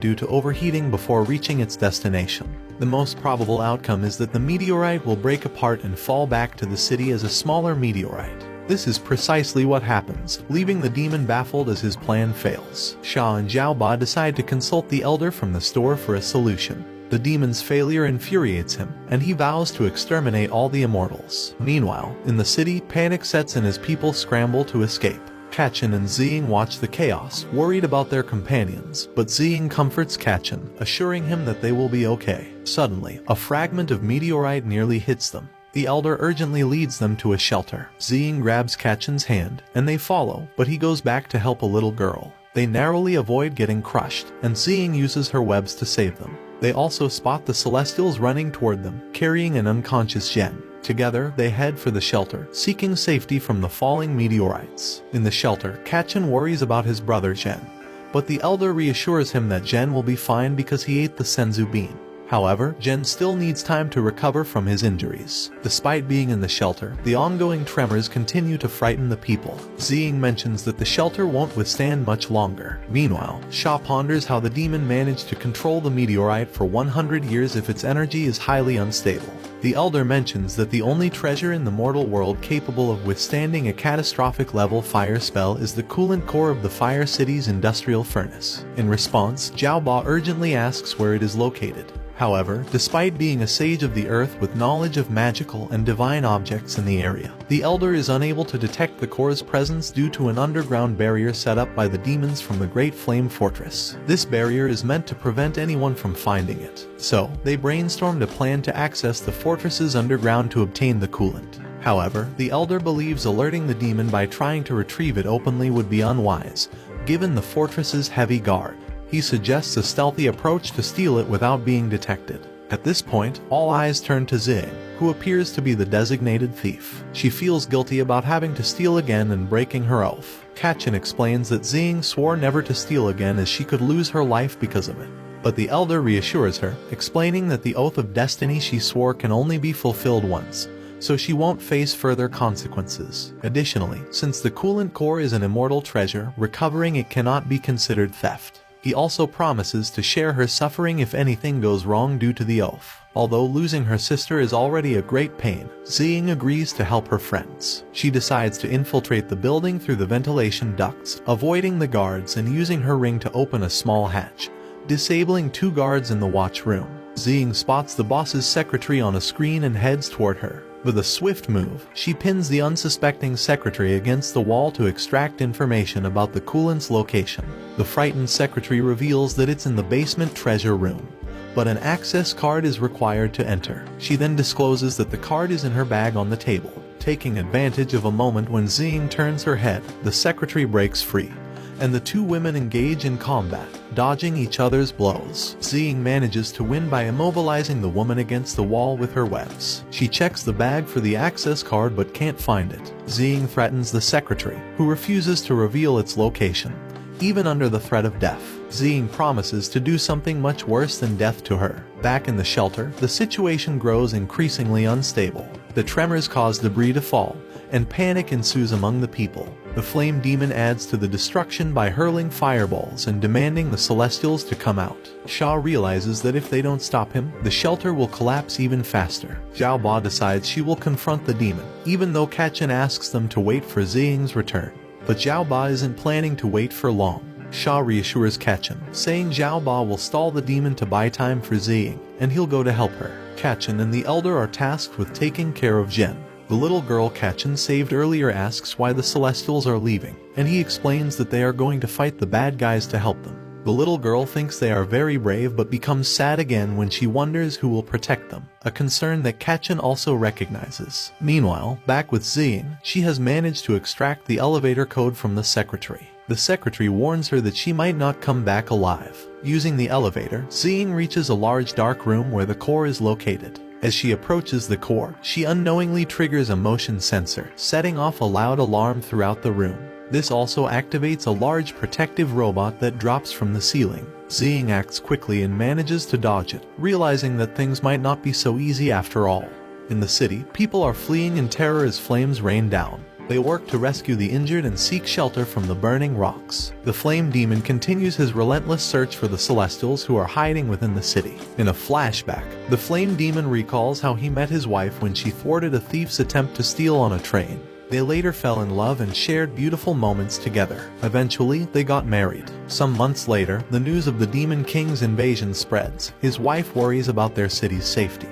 due to overheating before reaching its destination. The most probable outcome is that the meteorite will break apart and fall back to the city as a smaller meteorite. This is precisely what happens, leaving the demon baffled as his plan fails. Sha and Xiaoba decide to consult the elder from the store for a solution. The demon's failure infuriates him, and he vows to exterminate all the immortals. Meanwhile, in the city, panic sets in as people scramble to escape. Kachin and Ziying watch the chaos, worried about their companions, but Ziying comforts Kachin, assuring him that they will be okay. Suddenly, a fragment of meteorite nearly hits them. The elder urgently leads them to a shelter. Ziying grabs Kachin's hand, and they follow, but he goes back to help a little girl. They narrowly avoid getting crushed, and Ziying uses her webs to save them. They also spot the Celestials running toward them, carrying an unconscious Zhen. Together, they head for the shelter, seeking safety from the falling meteorites. In the shelter, Kachin worries about his brother Zhen, but the elder reassures him that Zhen will be fine because he ate the senzu bean. However, Zhen still needs time to recover from his injuries. Despite being in the shelter, the ongoing tremors continue to frighten the people. Ziying mentions that the shelter won't withstand much longer. Meanwhile, Sha ponders how the demon managed to control the meteorite for 100 years if its energy is highly unstable. The elder mentions that the only treasure in the mortal world capable of withstanding a catastrophic level fire spell is the coolant core of the Fire City's industrial furnace. In response, Xiaoba urgently asks where it is located. However, despite being a sage of the earth with knowledge of magical and divine objects in the area, the elder is unable to detect the core's presence due to an underground barrier set up by the demons from the Great Flame Fortress. This barrier is meant to prevent anyone from finding it. So, they brainstormed a plan to access the fortress's underground to obtain the coolant. However, the elder believes alerting the demon by trying to retrieve it openly would be unwise, given the fortress's heavy guard. He suggests a stealthy approach to steal it without being detected. At this point, all eyes turn to Ziying, who appears to be the designated thief. She feels guilty about having to steal again and breaking her oath. Kachin explains that Ziying swore never to steal again as she could lose her life because of it. But the elder reassures her, explaining that the oath of destiny she swore can only be fulfilled once, so she won't face further consequences. Additionally, since the coolant core is an immortal treasure, recovering it cannot be considered theft. He also promises to share her suffering if anything goes wrong due to the oath. Although losing her sister is already a great pain, Ziying agrees to help her friends. She decides to infiltrate the building through the ventilation ducts, avoiding the guards and using her ring to open a small hatch, disabling 2 guards in the watch room. Ziying spots the boss's secretary on a screen and heads toward her. With a swift move, she pins the unsuspecting secretary against the wall to extract information about the coolant's location. The frightened secretary reveals that it's in the basement treasure room, but an access card is required to enter. She then discloses that the card is in her bag on the table. Taking advantage of a moment when Ziying turns her head, the secretary breaks free, and the 2 women engage in combat, dodging each other's blows. Ziying manages to win by immobilizing the woman against the wall with her webs. She checks the bag for the access card but can't find it. Ziying threatens the secretary, who refuses to reveal its location, even under the threat of death. Ziying promises to do something much worse than death to her. Back in the shelter, the situation grows increasingly unstable. The tremors cause debris to fall, and panic ensues among the people. The flame demon adds to the destruction by hurling fireballs and demanding the Celestials to come out. Sha realizes that if they don't stop him, the shelter will collapse even faster. Xiaoba decides she will confront the demon, even though Kachin asks them to wait for Ziying's return. But Xiaoba isn't planning to wait for long. Sha reassures Kachin, saying Xiaoba will stall the demon to buy time for Ziying, and he'll go to help her. Kachin and the elder are tasked with taking care of Zhen. The little girl Kachin saved earlier asks why the Celestials are leaving, and he explains that they are going to fight the bad guys to help them. The little girl thinks they are very brave but becomes sad again when she wonders who will protect them, a concern that Kachin also recognizes. Meanwhile, back with Ziying, she has managed to extract the elevator code from the secretary. The secretary warns her that she might not come back alive. Using the elevator, Ziying reaches a large dark room where the core is located. As she approaches the core, she unknowingly triggers a motion sensor, setting off a loud alarm throughout the room. This also activates a large protective robot that drops from the ceiling. Ziying acts quickly and manages to dodge it, realizing that things might not be so easy after all. In the city, people are fleeing in terror as flames rain down. They work to rescue the injured and seek shelter from the burning rocks. The flame demon continues his relentless search for the Celestials who are hiding within the city. In a flashback, the flame demon recalls how he met his wife when she thwarted a thief's attempt to steal on a train. They later fell in love and shared beautiful moments together. Eventually, they got married. Some months later, the news of the Demon King's invasion spreads. His wife worries about their city's safety,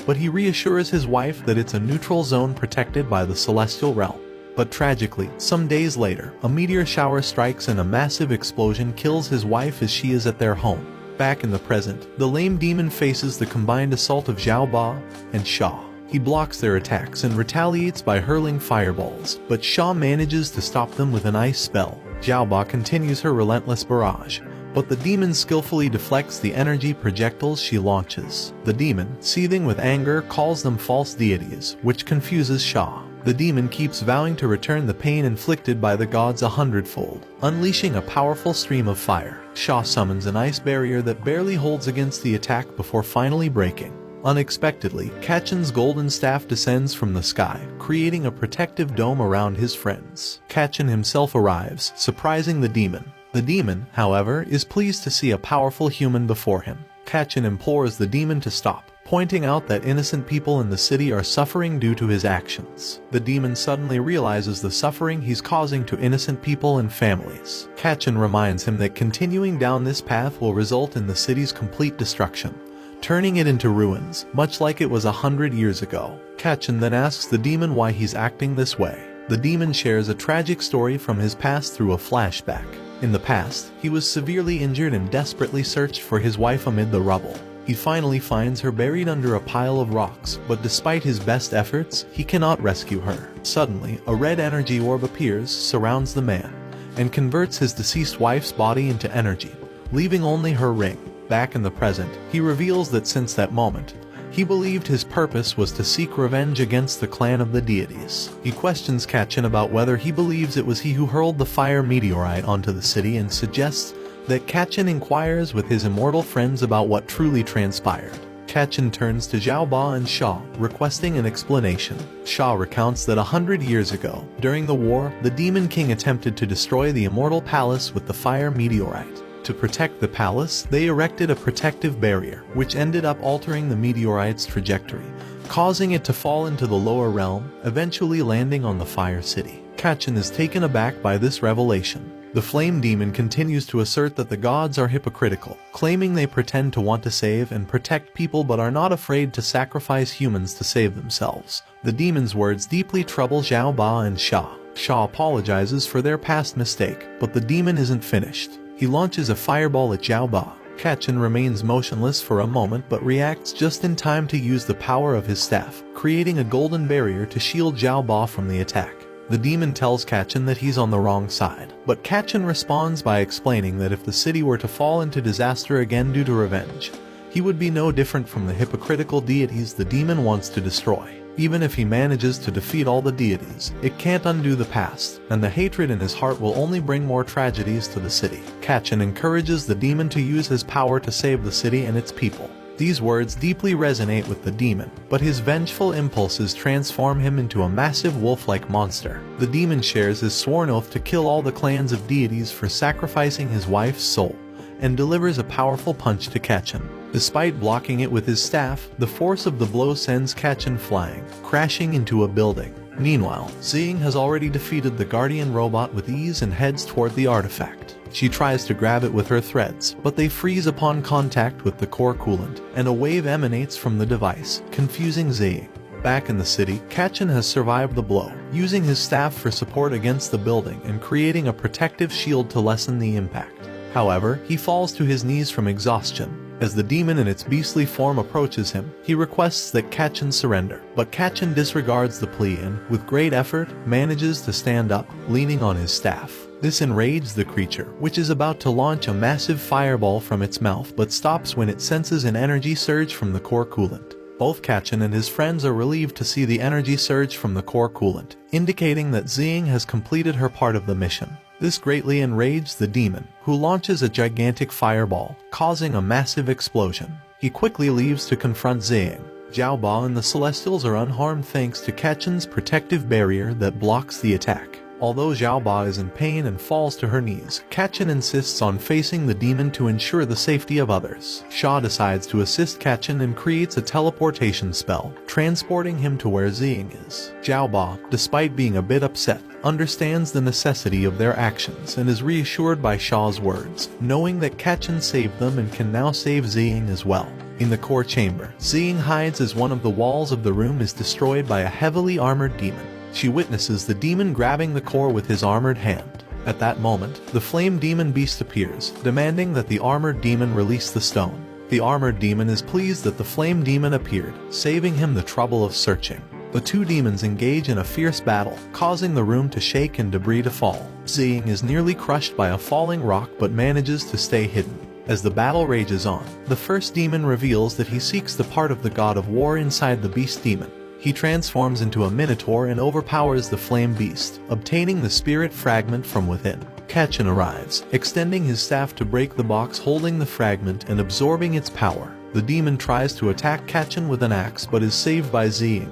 but he reassures his wife that it's a neutral zone protected by the Celestial Realm. But tragically, some days later, a meteor shower strikes and a massive explosion kills his wife as she is at their home. Back in the present, the lame demon faces the combined assault of Xiao Ba and Sha. He blocks their attacks and retaliates by hurling fireballs, but Sha manages to stop them with an ice spell. Xiao Ba continues her relentless barrage, but the demon skillfully deflects the energy projectiles she launches. The demon, seething with anger, calls them false deities, which confuses Sha. The demon keeps vowing to return the pain inflicted by the gods 100-fold, unleashing a powerful stream of fire. Sha summons an ice barrier that barely holds against the attack before finally breaking. Unexpectedly, Kachan's golden staff descends from the sky, creating a protective dome around his friends. Kachan himself arrives, surprising the demon. The demon, however, is pleased to see a powerful human before him. Kachan implores the demon to stop, pointing out that innocent people in the city are suffering due to his actions. The demon suddenly realizes the suffering he's causing to innocent people and families. Kachan reminds him that continuing down this path will result in the city's complete destruction, turning it into ruins, much like it was 100 years ago. Kachan then asks the demon why he's acting this way. The demon shares a tragic story from his past through a flashback. In the past, he was severely injured and desperately searched for his wife amid the rubble. He finally finds her buried under a pile of rocks, but despite his best efforts, he cannot rescue her. Suddenly, a red energy orb appears, surrounds the man, and converts his deceased wife's body into energy, leaving only her ring. Back in the present, he reveals that since that moment, he believed his purpose was to seek revenge against the clan of the deities. He questions Kachan about whether he believes it was he who hurled the fire meteorite onto the city and suggests that Kachan inquires with his immortal friends about what truly transpired. Kachan turns to Xiao Ba and Sha, requesting an explanation. Sha recounts that 100 years ago, during the war, the Demon King attempted to destroy the immortal palace with the fire meteorite. To protect the palace, they erected a protective barrier, which ended up altering the meteorite's trajectory, causing it to fall into the lower realm, eventually landing on the Fire City. Kachan is taken aback by this revelation. The flame demon continues to assert that the gods are hypocritical, claiming they pretend to want to save and protect people but are not afraid to sacrifice humans to save themselves. The demon's words deeply trouble Xiao Ba and Sha. Sha apologizes for their past mistake, but the demon isn't finished. He launches a fireball at Xiao Ba. Kachan remains motionless for a moment but reacts just in time to use the power of his staff, creating a golden barrier to shield Xiao Ba from the attack. The demon tells Kachan that he's on the wrong side, but Kachan responds by explaining that if the city were to fall into disaster again due to revenge, he would be no different from the hypocritical deities the demon wants to destroy. Even if he manages to defeat all the deities, it can't undo the past, and the hatred in his heart will only bring more tragedies to the city. Kachan encourages the demon to use his power to save the city and its people. These words deeply resonate with the demon, but his vengeful impulses transform him into a massive wolf-like monster. The demon shares his sworn oath to kill all the clans of deities for sacrificing his wife's soul, and delivers a powerful punch to Kachan. Despite blocking it with his staff, the force of the blow sends Kachan flying, crashing into a building. Meanwhile, Ziying has already defeated the Guardian robot with ease and heads toward the artifact. She tries to grab it with her threads, but they freeze upon contact with the core coolant, and a wave emanates from the device, confusing Ziying. Back in the city, Kachan has survived the blow, using his staff for support against the building and creating a protective shield to lessen the impact. However, he falls to his knees from exhaustion. As the demon in its beastly form approaches him, he requests that Kachan surrender, but Kachan disregards the plea and, with great effort, manages to stand up, leaning on his staff. This enrages the creature, which is about to launch a massive fireball from its mouth but stops when it senses an energy surge from the core coolant. Both Kachan and his friends are relieved to see the energy surge from the core coolant, indicating that Ziying has completed her part of the mission. This greatly enraged the demon, who launches a gigantic fireball, causing a massive explosion. He quickly leaves to confront Ziying, Zhao Ba and the Celestials are unharmed thanks to Kachin's protective barrier that blocks the attack. Although Zhao Ba is in pain and falls to her knees, Kachin insists on facing the demon to ensure the safety of others. Sha decides to assist Kachin and creates a teleportation spell, transporting him to where Ziying is. Zhao Ba, despite being a bit upset, understands the necessity of their actions and is reassured by Sha's words, knowing that Kachin saved them and can now save Ziying as well. In the core chamber, Ziying hides as one of the walls of the room is destroyed by a heavily armored demon. She witnesses the demon grabbing the core with his armored hand. At that moment, the flame demon beast appears, demanding that the armored demon release the stone. The armored demon is pleased that the flame demon appeared, saving him the trouble of searching. The two demons engage in a fierce battle, causing the room to shake and debris to fall. Ziying is nearly crushed by a falling rock but manages to stay hidden. As the battle rages on, the first demon reveals that he seeks the part of the god of war inside the beast demon. He transforms into a minotaur and overpowers the flame beast, obtaining the spirit fragment from within. Kachin arrives, extending his staff to break the box holding the fragment and absorbing its power. The demon tries to attack Kachin with an axe but is saved by Ziying,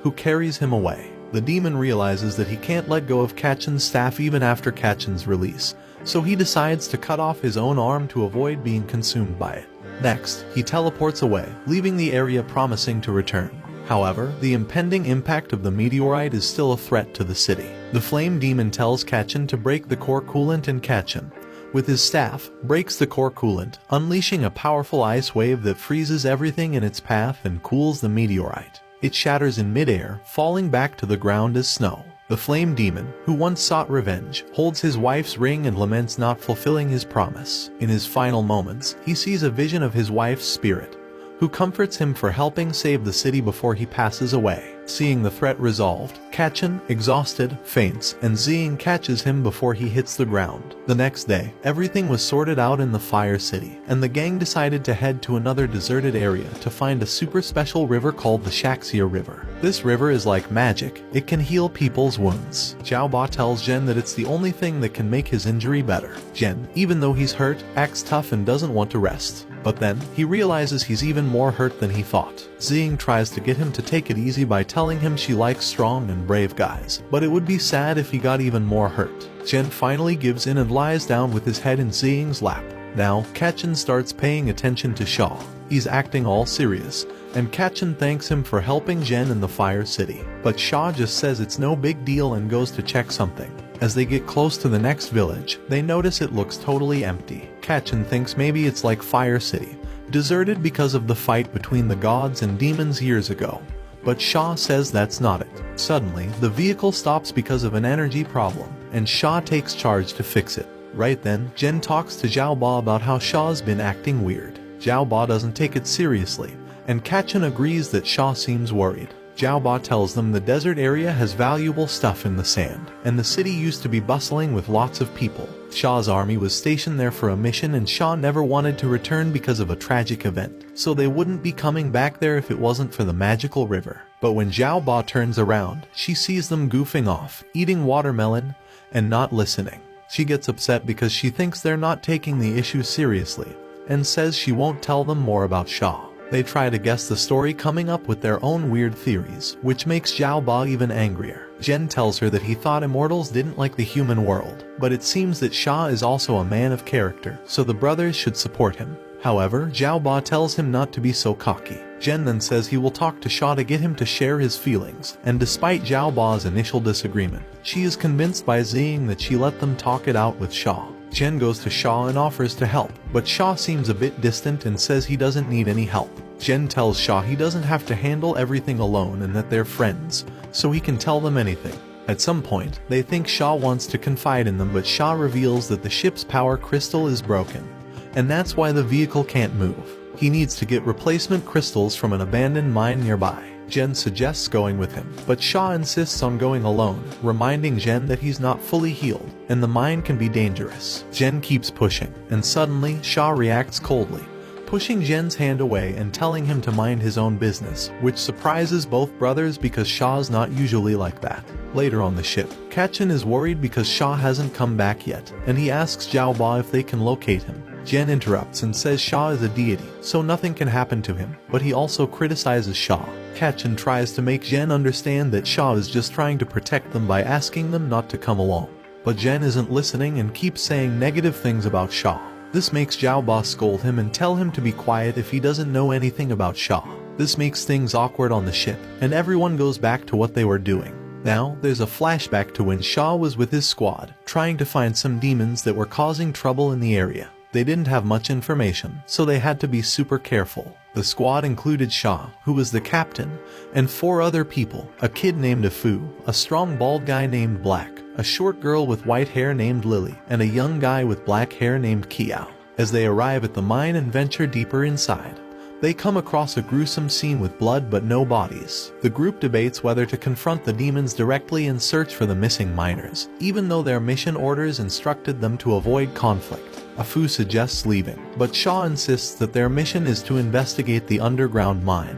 who carries him away. The demon realizes that he can't let go of Kachin's staff even after Kachin's release, so he decides to cut off his own arm to avoid being consumed by it. Next, he teleports away, leaving the area promising to return. However, the impending impact of the meteorite is still a threat to the city. The flame demon tells Kachin to break the core coolant and Kachin, with his staff, breaks the core coolant, unleashing a powerful ice wave that freezes everything in its path and cools the meteorite. It shatters in midair, falling back to the ground as snow. The flame demon, who once sought revenge, holds his wife's ring and laments not fulfilling his promise. In his final moments, he sees a vision of his wife's spirit, who comforts him for helping save the city before he passes away. Seeing the threat resolved, Kachin, exhausted, faints, and Ziying catches him before he hits the ground. The next day, everything was sorted out in the Fire City, and the gang decided to head to another deserted area to find a super special river called the Shaxia River. This river is like magic. It can heal people's wounds. Zhao Ba tells Zhen that it's the only thing that can make his injury better. Zhen, even though he's hurt, acts tough and doesn't want to rest. But then, he realizes he's even more hurt than he thought. Ziying tries to get him to take it easy by telling him she likes strong and brave guys, but it would be sad if he got even more hurt. Zhen finally gives in and lies down with his head in Ziying's lap. Now, Kachin starts paying attention to Sha. He's acting all serious, and Kachin thanks him for helping Zhen in the Fire City. But Sha just says it's no big deal and goes to check something. As they get close to the next village, they notice it looks totally empty. Kachin thinks maybe it's like Fire City, deserted because of the fight between the gods and demons years ago. But Sha says that's not it. Suddenly, the vehicle stops because of an energy problem, and Sha takes charge to fix it. Right then, Zhen talks to Zhao Ba about how Sha's been acting weird. Zhao Ba doesn't take it seriously, and Kachin agrees that Sha seems worried. Zhao Ba tells them the desert area has valuable stuff in the sand, and the city used to be bustling with lots of people. Sha's army was stationed there for a mission, and Sha never wanted to return because of a tragic event, so they wouldn't be coming back there if it wasn't for the magical river. But when Zhao Ba turns around, she sees them goofing off, eating watermelon, and not listening. She gets upset because she thinks they're not taking the issue seriously, and says she won't tell them more about Sha. They try to guess the story, coming up with their own weird theories, which makes Zhao Ba even angrier. Zhen tells her that he thought immortals didn't like the human world, but it seems that Sha is also a man of character, so the brothers should support him. However, Zhao Ba tells him not to be so cocky. Zhen then says he will talk to Sha to get him to share his feelings, and despite Zhao Ba's initial disagreement, she is convinced by Ziying that she let them talk it out with Sha. Zhen goes to Sha and offers to help, but Sha seems a bit distant and says he doesn't need any help. Zhen tells Sha he doesn't have to handle everything alone and that they're friends, so he can tell them anything. At some point, they think Sha wants to confide in them, but Sha reveals that the ship's power crystal is broken, and that's why the vehicle can't move. He needs to get replacement crystals from an abandoned mine nearby. Zhen suggests going with him, but Sha insists on going alone, reminding Zhen that he's not fully healed, and the mine can be dangerous. Zhen keeps pushing, and suddenly Sha reacts coldly, pushing Zhen's hand away and telling him to mind his own business, which surprises both brothers because Sha's not usually like that. Later on the ship, Kachin is worried because Sha hasn't come back yet, and he asks Zhao Ba if they can locate him. Jen interrupts and says Shaw is a deity, so nothing can happen to him, but he also criticizes Shaw. Kachin tries to make Jen understand that Shaw is just trying to protect them by asking them not to come along. But Jen isn't listening and keeps saying negative things about Shaw. This makes Xiaoba scold him and tell him to be quiet if he doesn't know anything about Shaw. This makes things awkward on the ship, and everyone goes back to what they were doing. Now, there's a flashback to when Shaw was with his squad, trying to find some demons that were causing trouble in the area. They didn't have much information, so they had to be super careful. The squad included Shaw, who was the captain, and 4 other people, a kid named Afu, a strong bald guy named Black, a short girl with white hair named Lily, and a young guy with black hair named Kiao. As they arrive at the mine and venture deeper inside, they come across a gruesome scene with blood but no bodies. The group debates whether to confront the demons directly and search for the missing miners, even though their mission orders instructed them to avoid conflict. Afu suggests leaving, but Shaw insists that their mission is to investigate the underground mine,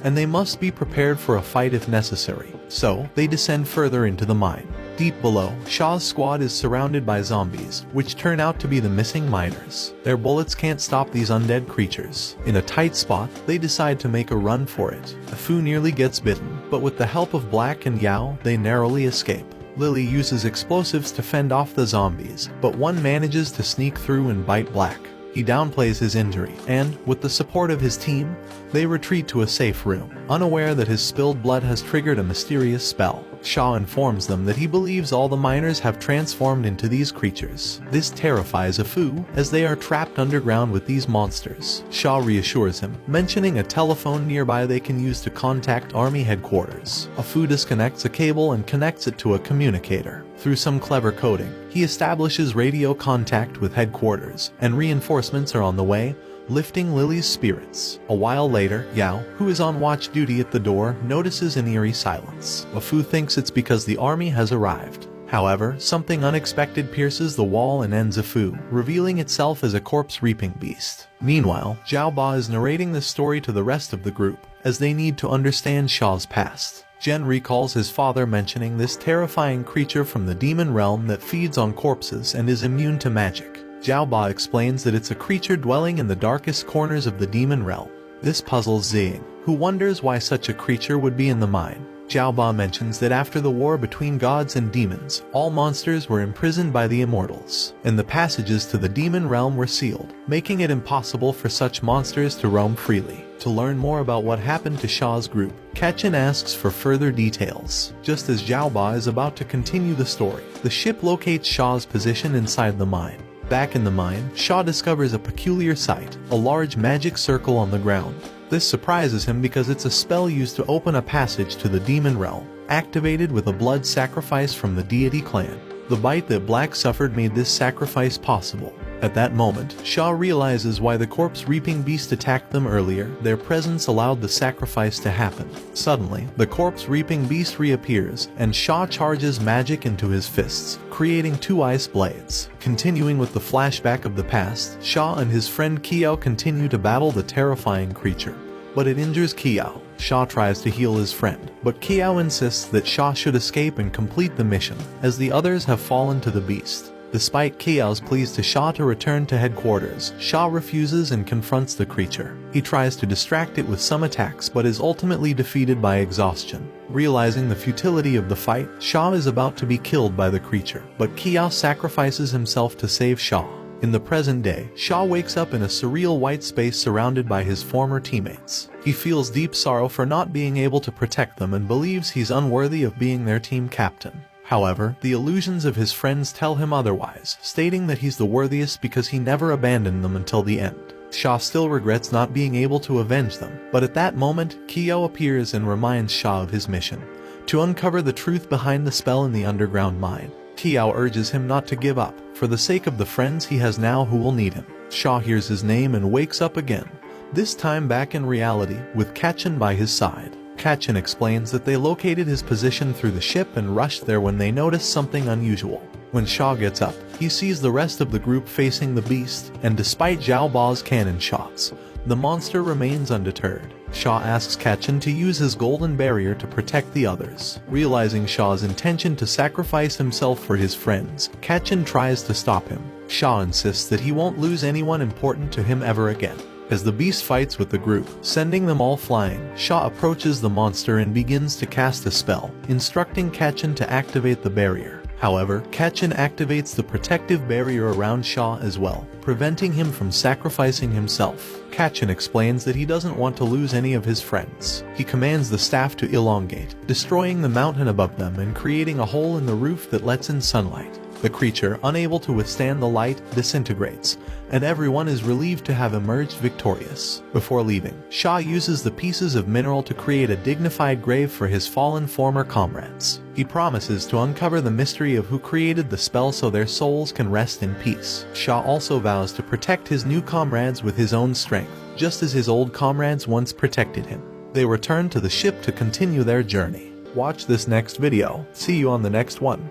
and they must be prepared for a fight if necessary. So, they descend further into the mine. Deep below, Shaw's squad is surrounded by zombies, which turn out to be the missing miners. Their bullets can't stop these undead creatures. In a tight spot, they decide to make a run for it. Afu nearly gets bitten, but with the help of Black and Yao, they narrowly escape. Lily uses explosives to fend off the zombies, but one manages to sneak through and bite Black. He downplays his injury, and, with the support of his team, they retreat to a safe room, unaware that his spilled blood has triggered a mysterious spell. Shaw informs them that he believes all the miners have transformed into these creatures. This terrifies Afu, as they are trapped underground with these monsters. Shaw reassures him, mentioning a telephone nearby they can use to contact army headquarters. Afu disconnects a cable and connects it to a communicator. Through some clever coding, he establishes radio contact with headquarters, and reinforcements are on the way, lifting Lily's spirits. A while later, Yao, who is on watch duty at the door, notices an eerie silence. Afu thinks it's because the army has arrived. However, something unexpected pierces the wall and ends Afu, revealing itself as a corpse-reaping beast. Meanwhile, Zhao Ba is narrating the story to the rest of the group, as they need to understand Shaw's past. Jen recalls his father mentioning this terrifying creature from the demon realm that feeds on corpses and is immune to magic. Zhao Ba explains that it's a creature dwelling in the darkest corners of the demon realm. This puzzles Ziying, who wonders why such a creature would be in the mine. Zhao Ba mentions that after the war between gods and demons, all monsters were imprisoned by the immortals, and the passages to the demon realm were sealed, making it impossible for such monsters to roam freely. To learn more about what happened to Shaw's group, Kachin asks for further details. Just as Zhao Ba is about to continue the story, the ship locates Shaw's position inside the mine. Back in the mine, Shaw discovers a peculiar sight, a large magic circle on the ground. This surprises him because it's a spell used to open a passage to the demon realm, activated with a blood sacrifice from the deity clan. The bite that Black suffered made this sacrifice possible. At that moment, Shaw realizes why the corpse-reaping beast attacked them earlier. Their presence allowed the sacrifice to happen. Suddenly, the corpse-reaping beast reappears, and Shaw charges magic into his fists, creating 2 ice blades. Continuing with the flashback of the past, Shaw and his friend Kiao continue to battle the terrifying creature, but it injures Kiao. Shaw tries to heal his friend, but Kiao insists that Shaw should escape and complete the mission, as the others have fallen to the beast. Despite Kiao's pleas to Shaw to return to headquarters, Shaw refuses and confronts the creature. He tries to distract it with some attacks but is ultimately defeated by exhaustion. Realizing the futility of the fight, Shaw is about to be killed by the creature, but Kiao sacrifices himself to save Shaw. In the present day, Shaw wakes up in a surreal white space surrounded by his former teammates. He feels deep sorrow for not being able to protect them and believes he's unworthy of being their team captain. However, the illusions of his friends tell him otherwise, stating that he's the worthiest because he never abandoned them until the end. Shaw still regrets not being able to avenge them, but at that moment, Kiao appears and reminds Shaw of his mission, to uncover the truth behind the spell in the underground mine. Kiao urges him not to give up, for the sake of the friends he has now who will need him. Shaw hears his name and wakes up again, this time back in reality, with Kachin by his side. Kachin explains that they located his position through the ship and rushed there when they noticed something unusual. When Shaw gets up, he sees the rest of the group facing the beast, and despite Zhao Ba's cannon shots, the monster remains undeterred. Shaw asks Kachin to use his golden barrier to protect the others. Realizing Shaw's intention to sacrifice himself for his friends, Kachin tries to stop him. Shaw insists that he won't lose anyone important to him ever again. As the beast fights with the group, sending them all flying, Shaw approaches the monster and begins to cast a spell, instructing Kachin to activate the barrier. However, Kachin activates the protective barrier around Shaw as well, preventing him from sacrificing himself. Kachin explains that he doesn't want to lose any of his friends. He commands the staff to elongate, destroying the mountain above them and creating a hole in the roof that lets in sunlight. The creature, unable to withstand the light, disintegrates, and everyone is relieved to have emerged victorious. Before leaving, Shaw uses the pieces of mineral to create a dignified grave for his fallen former comrades. He promises to uncover the mystery of who created the spell so their souls can rest in peace. Shaw also vows to protect his new comrades with his own strength, just as his old comrades once protected him. They return to the ship to continue their journey. Watch this next video. See you on the next one.